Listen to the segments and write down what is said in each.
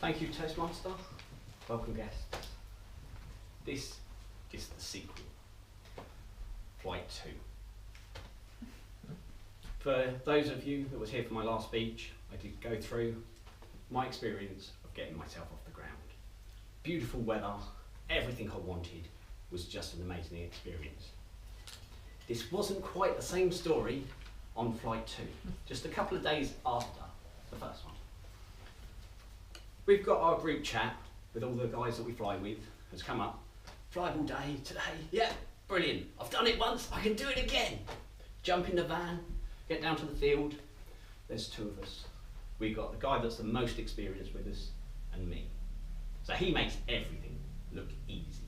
Thank you, Toastmaster. Welcome, guests. This is the sequel, Flight 2. For those of you that was here for my last speech, I did go through my experience of getting myself off the ground. Beautiful weather, everything I wanted was just an amazing experience. This wasn't quite the same story on Flight 2, just a couple of days after the first one. We've got our group chat with all the guys that we fly with, has come up. Fly all day today, yeah, brilliant. I've done it once, I can do it again. Jump in the van, get down to the field. There's two of us. We've got the guy that's the most experienced with us and me. So he makes everything look easy.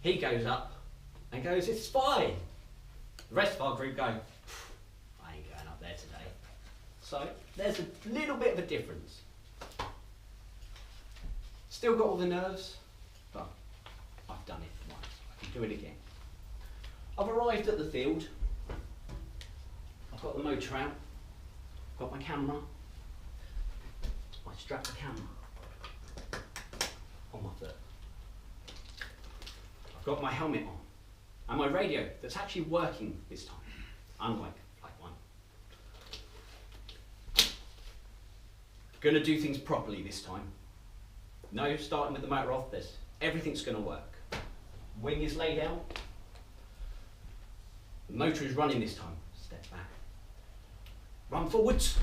He goes up and goes, it's fine. The rest of our group go, I ain't going up there today. So there's a little bit of a difference. Still got all the nerves, but I've done it once. I can do it again. I've arrived at the field. I've got the motor out. I've got my camera. I strap the camera on my foot. I've got my helmet on and my radio that's actually working this time, unlike Flight 1. Gonna do things properly this time. No starting with the motor off this. Everything's gonna work. Wing is laid out. The motor is running this time. Step back. Run forwards.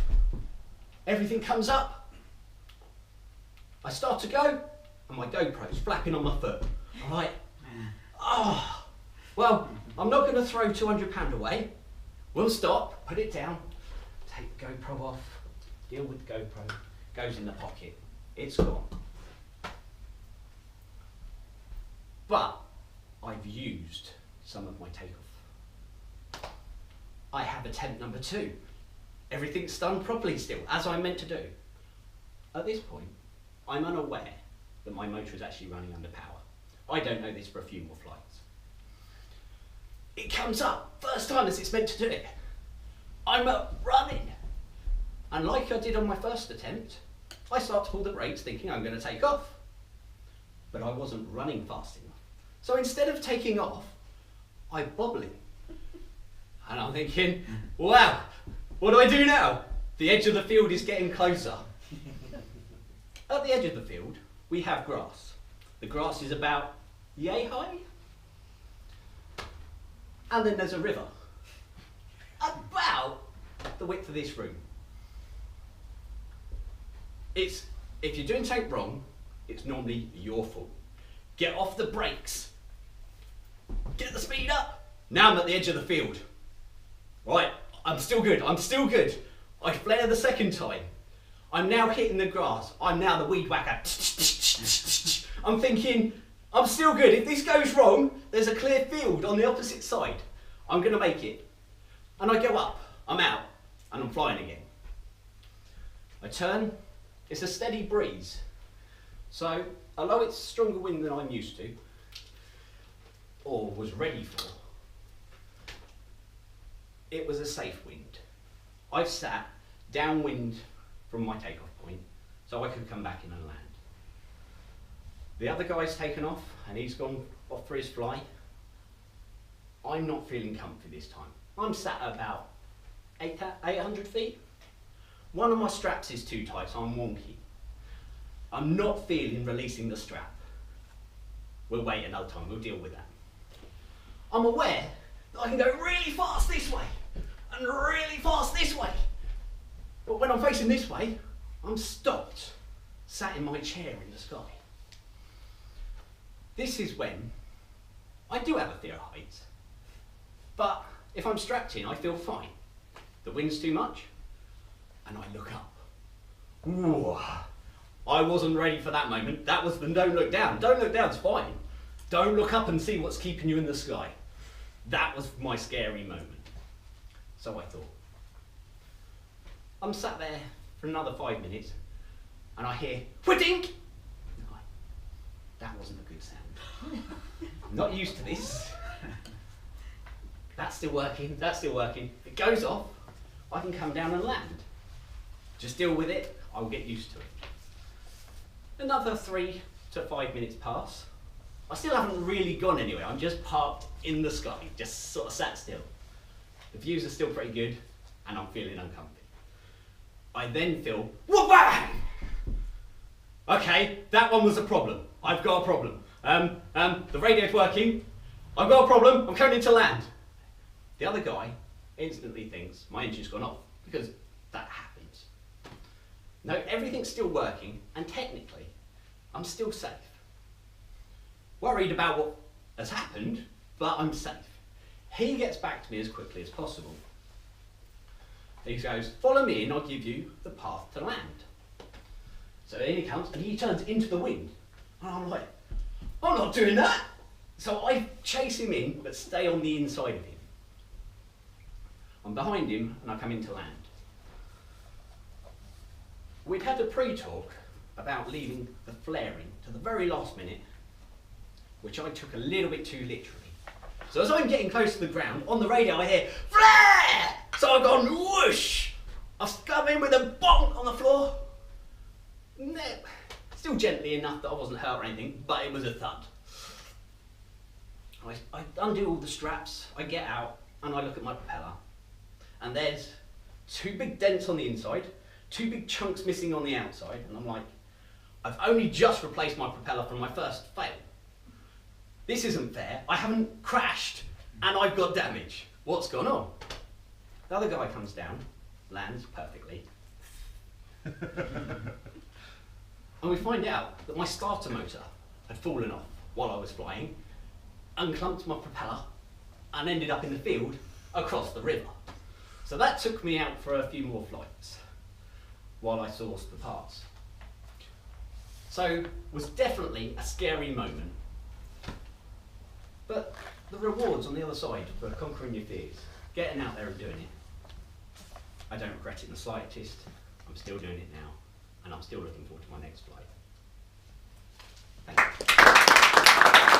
Everything comes up. I start to go, and my GoPro's flapping on my foot. I'm like, oh, well, I'm not gonna throw £200 away. We'll stop, put it down, take the GoPro off, deal with the GoPro, goes in the pocket. It's gone. But I've used some of my takeoff. I have attempt number 2. Everything's done properly still, as I'm meant to do. At this point, I'm unaware that my motor is actually running under power. I don't know this for a few more flights. It comes up, first time as it's meant to do it. I'm running. And like I did on my first attempt, I start to pull the brakes thinking I'm going to take off. But I wasn't running fast enough. So instead of taking off, I'm bobbling. And I'm thinking, wow, what do I do now? The edge of the field is getting closer. At the edge of the field, we have grass. The grass is about yay high. And then there's a river. About the width of this room. If you're doing something wrong, it's normally your fault. Get off the brakes. Get the speed up. Now I'm at the edge of the field. Right, I'm still good, I'm still good. I flare the second time. I'm now hitting the grass. I'm now the weed whacker. I'm thinking, I'm still good. If this goes wrong, there's a clear field on the opposite side. I'm gonna make it. And I go up, I'm out, and I'm flying again. I turn, it's a steady breeze. So, although it's stronger wind than I'm used to, or was ready for, it was a safe wind. I've sat downwind from my takeoff point, so I could come back in and land. The other guy's taken off, and he's gone off for his fly. I'm not feeling comfy this time. I'm sat at about 800 feet. One of my straps is too tight, so I'm wonky. I'm not feeling releasing the strap. We'll wait another time, we'll deal with that. I'm aware that I can go really fast this way and really fast this way. But when I'm facing this way, I'm stopped, sat in my chair in the sky. This is when I do have a fear of heights. But if I'm strapped in, I feel fine. The wind's too much, and I look up. Ooh. I wasn't ready for that moment. That was the don't look down. Don't look down's fine. Don't look up and see what's keeping you in the sky. That was my scary moment. So I thought. I'm sat there for another 5 minutes and I hear, wha-dink! That wasn't a good sound. I'm not used to this. That's still working, that's still working. It goes off, I can come down and land. Just deal with it, I'll get used to it. Another 3 to 5 minutes pass. I still haven't really gone anywhere. I'm just parked in the sky, just sort of sat still. The views are still pretty good, and I'm feeling uncomfy. I then feel, wha-bang! Okay, that one was a problem. I've got a problem. The radio's working. I've got a problem. I'm coming into land. The other guy instantly thinks my engine's gone off, because that happens. No, everything's still working, and technically, I'm still safe. Worried about what has happened, but I'm safe. He gets back to me as quickly as possible. He goes, follow me and I'll give you the path to land. So in he comes and he turns into the wind. And I'm like, I'm not doing that. So I chase him in, but stay on the inside of him. I'm behind him and I come into land. We'd had a pre-talk about leaving the flaring to the very last minute, which I took a little bit too literally. So as I'm getting close to the ground, on the radio I hear, flare! So I've gone whoosh! I've come in with a bonk on the floor. No, still gently enough that I wasn't hurt or anything, but it was a thud. I undo all the straps, I get out, and I look at my propeller. And there's 2 big dents on the inside, 2 big chunks missing on the outside, and I'm like, I've only just replaced my propeller from my first fail. This isn't fair, I haven't crashed, and I've got damage. What's gone on? The other guy comes down, lands perfectly, and we find out that my starter motor had fallen off while I was flying, unclumped my propeller, and ended up in the field across the river. So that took me out for a few more flights while I sourced the parts. So it was definitely a scary moment. But the rewards on the other side for conquering your fears, getting out there and doing it, I don't regret it in the slightest. I'm still doing it now, and I'm still looking forward to my next flight. Thank you.